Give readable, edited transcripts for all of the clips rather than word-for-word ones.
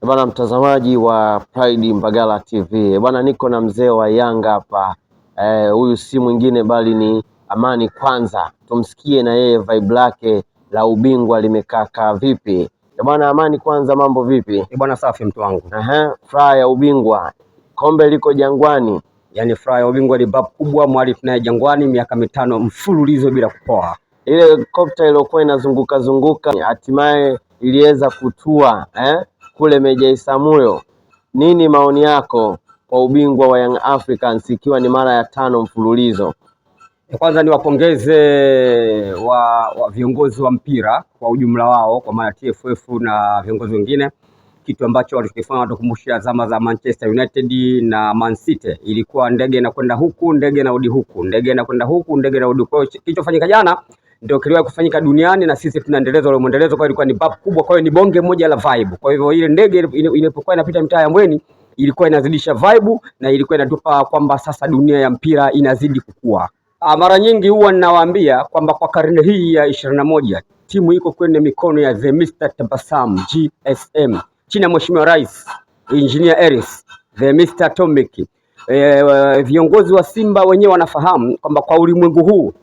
Bwana mtazamaji wa Pride Mbagala TV. Bwana niko na mzee wa Yanga hapa. Huyu si mwingine bali ni Amani Kwanza. Tumsikie na yeye vibe lake la ubingwa limekaa vipi. Bwana Amani Kwanza, mambo vipi? Bwana safi mtu wangu. Furaha ya ubingwa. Kombe liko Jangwani. Yaani furaha ya ubingwa ni babu kubwa, mwali tunaye Jangwani miaka 5 mfululizo bila kupoa. Ile kopta iliyokuwa inazunguka hatimaye iliweza kutua kule Meja Isamuhyo. Nini maoni yako kwa ubingwa wa Young Africans ikiwa ni mara ya 5 mfululizo? Kwanza niwapongeze wa viongozi wa mpira kwa ujumla wao, kwa maana TFF na viongozi wengine. Kitu ambacho walikifanya watukumbusha zama za Manchester United na Man City, ilikuwa ndege inakwenda huku, ndege inarudi huku, ndege inakwenda huku, ndege inarudi. Kwa hiyo kilichofanyika jana ndio kiliwahi kufanyika duniani na sisi tunaendeleza ule mwendelezo. Kwa hiyo ilikuwa ni babu kubwa, kwa hiyo ni bonge moja la vibe. Kwa hivyo ile ndege ilipokuwa inapita mitaa ya Mbweni ilikuwa inazidisha vibe na ilikuwa inatupa kwamba sasa dunia ya mpira inazidi kukua. Mara nyingi huwa ninawaambia kwamba kwa karne hii ya 21 timu iko kwenye mikono ya the Mr. Tabassum GSM chini ya Mheshimiwa Rais Engineer Hersi, the Mr. Atomic. Viongozi wa Simba wenyewe wanafahamu kwamba kwa ulimwengu huu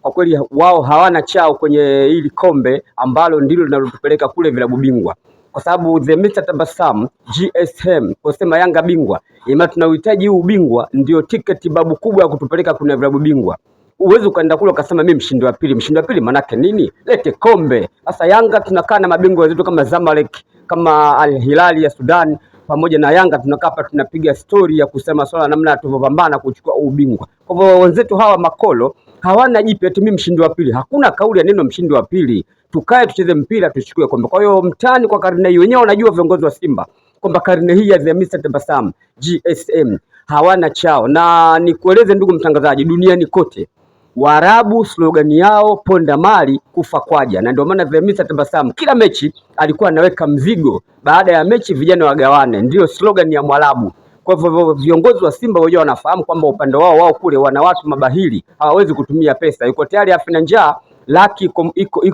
kwa kweli wao hawana chao kwenye hili kombe ambalo ndilo linalotupeleka kule vilabu bingwa, kwa sababu the Mr. Tabassum GSM kusema Yanga bingwa, ima tunahitaji huu ubingwa ndio tiketi babu kubwa ya kutupeleka kwenye vilabu bingwa. Uwezi ukaenda kule ukasema mimi mshindi wa pili manake nini? Lete kombe. Sasa Yanga tunakaa na mabingwa wetu kama Zamalek, kama Al Hilal ya Sudan, pamoja na Yanga tunakaa hapa tunapiga story ya kusema swala namna tulivyopambana kuchukua ubingwa. Kwa hivyo wenzetu hawa makolo hawana jipi eti mimi mshindi wa pili. Hakuna kauli ya neno mshindi wa pili. Tukae tucheze mpira tuchukue kombe. Kwa hiyo mtani kwa karne hii wenyewe wanajua viongozi wa Simba kwamba karne hii ya the Mr. Tabassum GSM hawana chao. Na nikueleze ndugu mtangazaji, duniani kote Waarabu slogan yao ponda mali kufa kwaja, na ndio maana the Mr. Tabassum kila mechi alikuwa anaweka mzigo, baada ya mechi vijana wagawane, ndio slogan ya Mwarabu. Kwa hivyo viongozi wa Simba wenyewe wanafahamu kwamba upande wao kule wana watu mabahili, hawawezi kutumia pesa. Yuko tayari afi na njaa, laki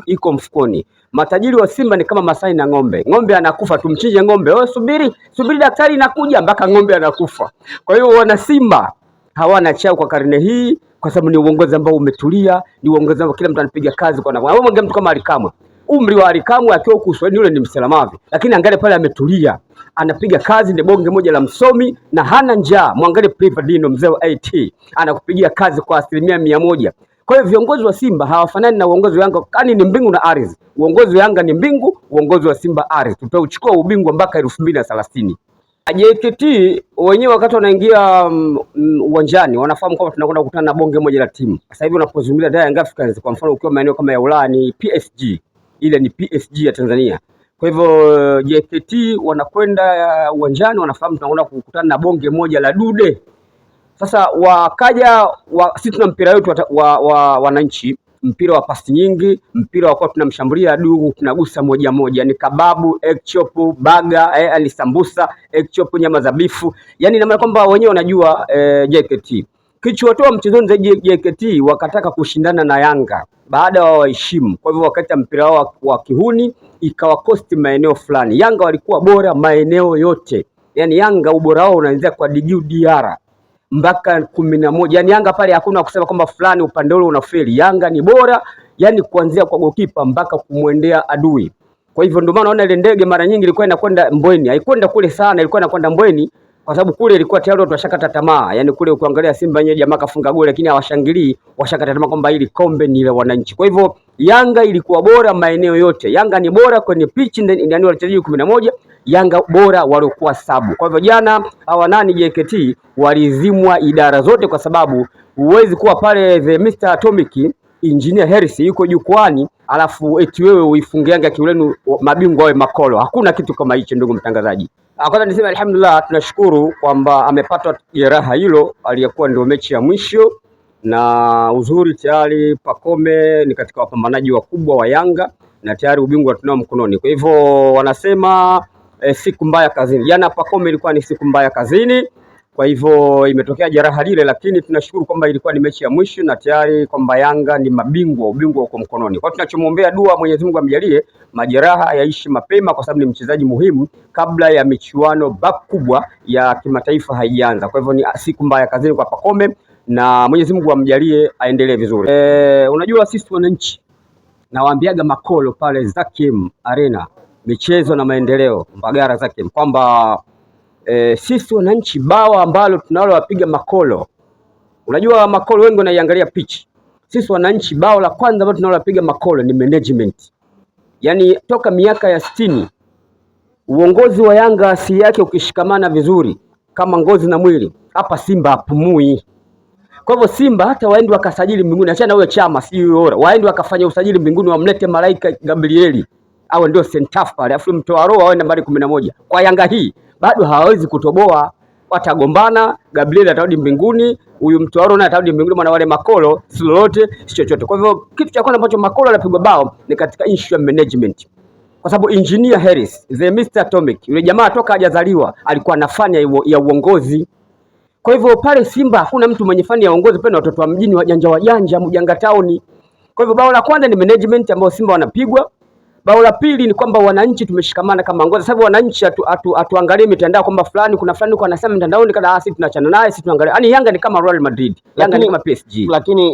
iko mfukoni. Matajiri wa Simba ni kama Masai na ng'ombe. Ng'ombe anakufa tumchinje ng'ombe. Wewe subiri daktari inakuja mpaka ng'ombe anakufa. Kwa hiyo wana Simba hawana chao kwa karne hii, kwa sababu ni uongozi ambao umetulia, ni uongozi ambao kila mtu anapiga kazi kwa nafasi. Wewe mtu kama Alikamwe, umri wa Alikamwe akiwa kuswali yule ni msalamavi, lakini angalia pale ametulia, anapiga kazi, ni bonge moja la msomi na hana njaa. Mwangalie Privadino mzee wa IT anakupigia kazi kwa 100%. Kwa hiyo viongozi wa Simba hawafanani na uongozi wa Yanga, kani ni mbingu na ardhi. Uongozi wa Yanga ni mbingu, uongozi wa Simba ardhi. Tutauchukua ubingwa mpaka 2030. JKT wenyewe wakati wanaingia uwanjani wanafahamu kwamba tunakwenda kukutana na bonge moja la timu. Sasa hivi unapozungumzia Young Africans, kwa mfano ukiwa maeneo kama ya Ulaya ni PSG, ile ni PSG ya Tanzania. Kwa hivyo JKT wanakwenda uwanjani wanafahamu tunakwenda kukutana na bonge moja la dude. Sasa wakaja sisi tuna mpira wetu wa wananchi, mpira wa pasi nyingi, mpira wa kwa tunamshambulia adui, tunagusa moja moja, ni kababu, egg chop, baga, ni sambusa, egg chop, nyama za bifu. Yani na maana kwamba wenyewe wanajua JKT. Kichowatoa mchezoni za JKT wakataka kushindana na Yanga baada ya waheshimu. Kwa hivyo wakati mpira wao wa kihuni ikawa cost maeneo fulani. Yanga walikuwa bora maeneo yote. Yani Yanga ubora wao unaanzia kwa Djigui Diarra mpaka 11. Yani Yanga pale hakuna kusema kwamba fulani upande ule unafeli. Yanga ni bora, yani kuanzia kwa gokipa mpaka kumwendea adui. Kwa hivyo ndio maana unaona ile ndege mara nyingi ilikuwa inakwenda Mbweni. Haikwenda kule sana, ilikuwa inakwenda Mbweni kwa sababu kule ilikuwa tayari watu washakata tamaa. Yani kule ukiangalia Simba yenyewe jamaa kafunga goli lakini hawashangilii, washakata tamaa kwamba hili kombe ni la wananchi. Kwa hivyo Yanga ilikuwa bora maeneo yote. Yanga ni bora kwenye pitch ndani wachezaji 11, Yanga bora waliokuwa sabu. Kwa hivyo jana hawa nani JKT walizimwa idara zote, kwa sababu huwezi kuwa pale the Mr. Atomic Engineer Hersi yuko jukwani alafu eti wewe uifunge Yanga kiulenu mabingwa wawe makolo. Hakuna kitu kama hicho ndugu mtangazaji. Kwanza niseme alhamdulillah, tunashukuru kwamba amepata jeraha hilo aliyekuwa ndio mechi ya mwisho, na uzuri tayari Pacome ni katika wapambanaji wakubwa wa Yanga na tayari ubingwa tunao mkononi. Kwa hivyo wanasema siku mbaya kazini. Jana Pacome ilikuwa ni siku mbaya kazini. Kwa hivyo imetokea jeraha lile, lakini tunashukuru kwamba ilikuwa ni mechi ya mwisho na tayari kwamba Yanga ni mabingwa, ubingwa uko mkononi. Kwa tunachomwombea dua Mwenyezi Mungu amjalie majeraha yaishi mapema, kwa sababu ni mchezaji muhimu kabla ya michuano kubwa ya kimataifa haijaanza. Kwa hivyo ni siku mbaya kazini kwa Pacome, na Mwenyezi Mungu amjalie aendelee vizuri. Unajua sisi wananchi, nawaambiaga makolo pale Zakiem Arena michezo na maendeleo Mbagara Zakiem kwamba sisi wananchi bao ambalo tunalowapiga makolo, unajua makolo wengi wanaiangalia pitch. Sisi wananchi bao la kwanza ambalo tunalowapiga makolo ni management. Yaani toka miaka ya 60 uongozi wa Yanga asili yake ukishikamana vizuri kama ngozi na mwili, hapa Simba hapumui. Kwa hivyo Simba hata waende wakasajili mbinguni, achana huyo Chama sio waende wakafanya usajili mbinguni, wamlete malaika Gabrieli au ndio sentafu pale, afu mtoa roho awe nambari 11. Kwa Yanga hii bado hawawezi kutoboa, watagombana. Gabrieli atarudi mbinguni, huyu mtoa roho naye atarudi mbinguni, maana wale makolo si lolote si chochote. Kwa hivyo kitu cha kwanza ambacho makolo anapigwa bao ni katika issue ya management, kwa sababu Engineer Harris the Mr Atomic, yule jamaa toka hajazaliwa alikuwa na fani ya uongozi. Kwa hivyo pale Simba hakuna mtu mwenye fani ya uongozi, pale watoto wa mjini wajanja mjanga town. Kwa hivyo bao la kwanza ni management ambayo Simba wanapigwa. Bao la pili ni kwamba wananchi tumeshikamana kama ngozi. Sababu wananchi atuangalie mitandao kwamba fulani kuna fulani kwa anasema mtandaoni kada sisi tunachana naye, sisi tuangalie. Yaani Yanga ni kama Real Madrid, Yanga ni kama PSG.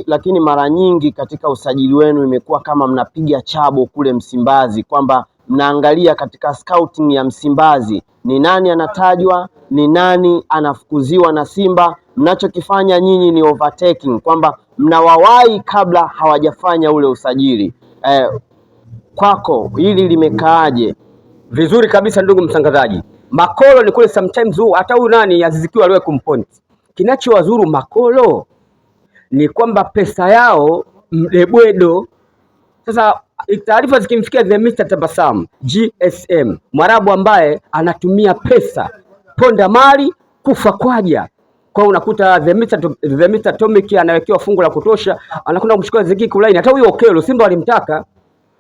Lakini mara nyingi katika usajili wenu imekuwa kama mnapiga chabo kule Msimbazi, kwamba mnaangalia katika scouting ya Msimbazi ni nani anatajwa, ni nani anafukuziwa na Simba. Mnachokifanya nyinyi ni overtaking, kwamba mnawawahi kabla hawajafanya ule usajili. Kwako hili limekaaje? Vizuri kabisa ndugu mtangazaji. Makolo ni kule sometimes hata huyu nani Azizikiwa aliwe kumpoint. Kinachowazuru makolo ni kwamba pesa yao mdebwedo. Sasa taarifa zikimfikia the Mr Tabassum GSM, Mwarabu ambaye anatumia pesa ponda mali kufa kwaja. Kwa unakuta the Mr Atomic anawekewa fungu la kutosha, anakwenda kumchukua Zeki Kulaini. Hata huyo Okelo Simba walimtaka,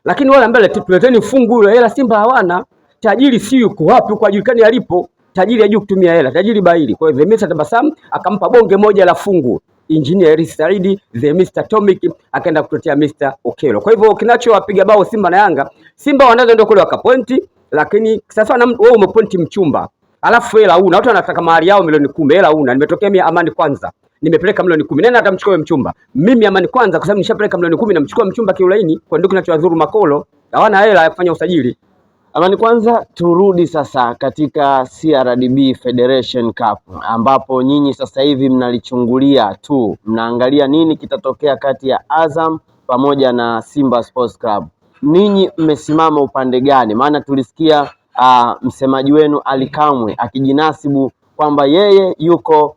lakini wale ambao tuleteni fungu hilo, hela Simba hawana. Tajiri si yuko wapi, kwa julikani alipo. Tajiri hajui kutumia hela, tajiri baili. Kwa hiyo the Mr Tabassum akampa bonge moja la fungu Engineer Harris Saidi, the Mr Atomic akaenda kutetea Mr Okelo. Kwa hivyo kinachowapiga bao Simba na Yanga, Simba wanaweza ndio kule wakapointi, lakini sasa wewe umepointi mchumba, alafu hela una watu wanataka mahali yao milioni 10, hela una. Nimetokea mimi Amani Kwanza, nimepeleka milioni 10, nani atamchukua mchumba? Mimi Amani Kwanza, kwa sababu nishapeleka milioni 10 namchukua mchumba kiulaini. Kwa ndio kinachowadhuru makolo, hawana hela ya kufanya usajili. Amani Kwanza, turudi sasa katika CRDB Federation Cup, ambapo nyinyi sasa hivi mnalichungulia tu, mnaangalia nini kitatokea kati ya Azam pamoja na Simba Sports Club. Ninyi mmesimama upande gani? Maana tulisikia msemaji wenu Ali Kamwe akijinasibu kwamba yeye yuko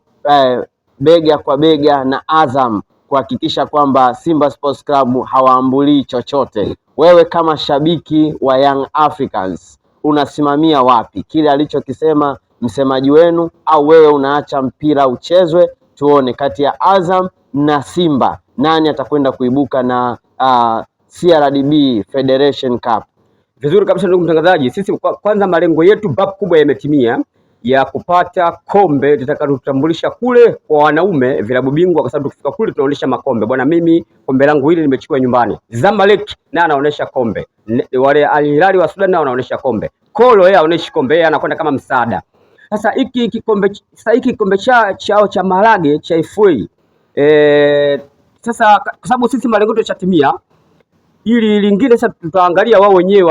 bega kwa bega na Azam kuhakikisha kwamba Simba Sports Club hawaambulii chochote. Wewe kama shabiki wa Young Africans unasimamia wapi? Kile alichokisema msemaji wenu, au wewe unaacha mpira uchezwe tuone kati ya Azam na Simba nani atakwenda kuibuka na CRDB Federation Cup? Vizuri kabisa ndugu mtangazaji, sisi kwanza malengo yetu kubwa yametimia ya kupata kombe litakalotutambulisha kule kwa wanaume vilabu bingwa, kwa sababu tukifika kule tunaonesha makombe. Bwana, mimi kombe langu hili nimechukua nyumbani. Zamalek na anaonesha kombe, wale Al Hilal wa Sudan na wanaonesha kombe. Kolo yeye aoneshi kombe, yeye anakwenda kama msaada. Sasa hiki kikombe chao cha Malage cha FA, sasa kwa sababu sisi malengo yetu yachatimia, ili lingine sasa tutaangalia wao wenyewe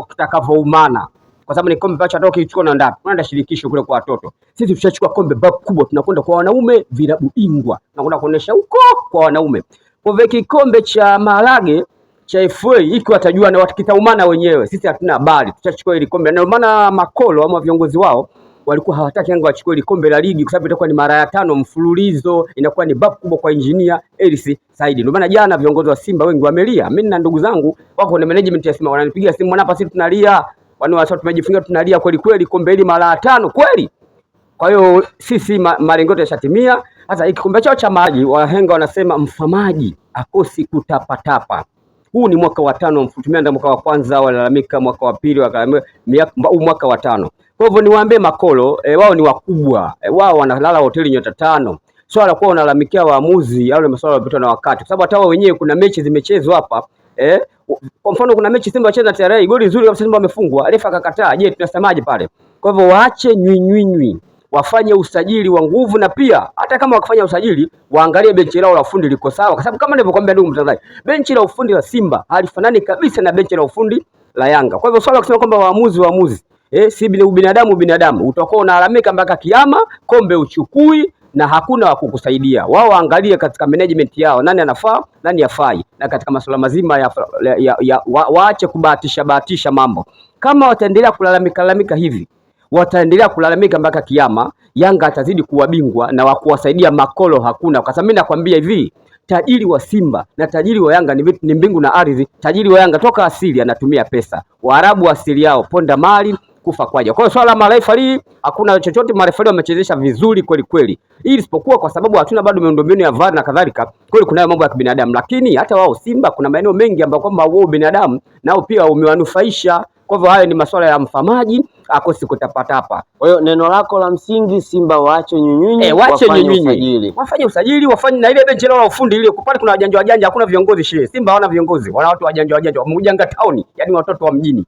watakavyoumana, kwa sababu ni kombe ambacho hata ukichukua na ndapo unaenda shirikisho kule kwa watoto. Sisi tushachukua kombe kubwa, tunakwenda kwa wanaume vilabu bingwa, tunakwenda kuonesha huko kwa wanaume. Kwa hivyo kikombe cha Malage cha FA hiki watajua na watakitaumana wenyewe, sisi hatuna habari. Tutachukua ile kombe, na maana makolo ama viongozi wao walikuwa hawataki Yanga wachukue ile kombe la ligi, kwa sababu itakuwa ni mara ya 5 mfululizo, inakuwa ni kubwa kwa Engineer Harris Saidi. Ndio maana jana viongozi wa Simba wengi wamelia. Mimi na ndugu zangu wako na management ya Simba wananipigia simu, hapa sisi tunalia, watu tumejifunga tunalia kweli kweli, kombe hili mara 5 kweli. Kwa hiyo sisi malengo yetu yashatimia. Sasa ikikombe chao cha maji, wahenga wanasema mfamaji akosi kutapatapa. Huu ni mwaka wa 5 tumeenda mwaka wa kwanza, walalamika mwaka wa pili, wakalamika mwaka wa 5. Kwa hivyo niwaambie makolo, wao ni wakubwa, wao wanalala hoteli nyota 5. Swala kwa wanalalamikia waamuzi au masuala yanayopitwa na wakati, kwa sababu hata wao wenyewe kuna mechi zimechezwa hapa Kwa mfano kuna mechi Simba wacheza na TRA, goli zuri kabisa Simba wamefungwa, refa akakataa. Je, tunasemaje pale? Kwa hivyo waache nywinywinywi, wafanye usajili wa nguvu, na pia hata kama wakifanya usajili waangalie benchi lao la ufundi liko sawa, kwa sababu kama nilivyokuambia ndugu mtangazaji, benchi la ufundi la Simba halifanani kabisa na benchi la ufundi la Yanga. Kwa hivyo swala kusema kwamba waamuzi si binadamu utakuwa unalalamika mpaka kiyama, kombe uchukui na hakuna wa kukusaidia. Wao waangalie katika management yao nani anafaa nani hafai, na katika masuala mazima waache kubahatisha mambo. Kama wataendelea kulalamika hivi, wataendelea kulalamika mpaka kiyama. Yanga atazidi kuwa bingwa na wakuwasaidia makolo hakuna, kwa sababu mimi nakwambia hivi, tajiri wa Simba na tajiri wa Yanga ni mbingu na ardhi. Tajiri wa Yanga toka asili anatumia pesa, Waarabu asili yao ponda mali kufa kwaja. Kwa hiyo swala la marefali hakuna chochote, marefali wamechezesha vizuri kweli kweli, ili isipokuwa kwa sababu hatuna bado miundombinu ya VAR na kadhalika. Kweli kuna mambo ya kibinadamu, lakini hata wao Simba kuna maeneo mengi ambapo kwamba wao binadamu nao pia umewanufaisha. Kwa hivyo hayo ni masuala ya mfamaji akosi kutapatapa. Kwa hiyo neno lako la msingi, Simba waache nyunyunyi, wafanye usajili, wafanye na ile benchi lao la ufundi ile. Pale kuna wajanja, hakuna viongozi shehe. Simba hawana viongozi, wana watu wajanja, wamejanga town, yani watoto wa mjini.